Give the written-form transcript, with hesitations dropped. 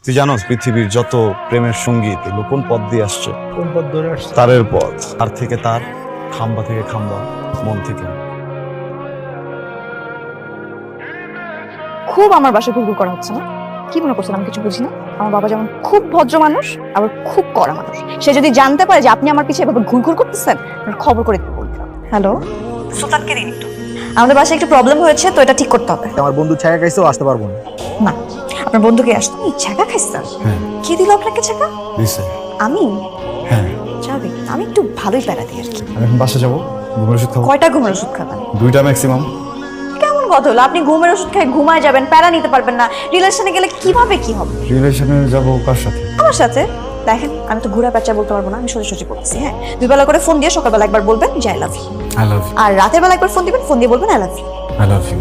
তুই জানোস পৃথিবীর যত প্রেমের সঙ্গীত এগুলো কোন পথ দিয়ে আসছে? কোন পথ ধরে আসছে? তারের পথ। তার থেকে তার, খাম্বা থেকে খাম্বা, মন থেকে। খুব আমার বাসায় ঘুরঘুর করা হচ্ছে না? কি মনে করছেন আমি কিছু বুঝি না? আমার বাবা যেমন খুব ভদ্র মানুষ, আবার খুব কড়া মানুষ। সে যদি জানতে পারে যে আপনি আমার পিছে এভাবে ঘুরঘুর করতেছেন, খবর করে দিতে বলতাম। হ্যালো, সুলতানকে দিন একটু। আমাদের বাসায় একটু প্রবলেম হয়েছে, তো এটা ঠিক করতে হবে। আমার বন্ধু ছায়া খাইছেও আসতে পারবো না। না, আপনার বন্ধুকে আসতো। এই ছাকা খাইছেন? হ্যাঁ। কে দিল আপনাকে ছাকা? দিছে। আমি? হ্যাঁ। যাবে, আমি একটু ভালোই প্যারা দিই আর কি। আমি এখন বাসা যাবো, ঘুমের ওষুধ খাবো। কয়টা ঘুমের ওষুধ খাবেন? 2টা ম্যাক্সিমাম। কেমন কথা হলো? আপনি ঘুমের ওষুধ খাই ঘুমায় যাবেন, প্যারা নিতে পারবেন না। রিলেশনে গেলে কিভাবে কি হবে? রিলেশনে যাবো কার সাথে? আমার সাথে। দেখেন, আমি তো ঘুরা প্যাঁচা বলতে পারবো না, আমি সোজা সোজা বলতেছি। হ্যাঁ, 2 বেলা করে ফোন দিয়ে সকালবেলা একবার বলবেন যে I love you, I love you. আর রাতের বেলা একবার ফোন দিবেন, ফোন দিয়ে বলবেন I love you. I love you.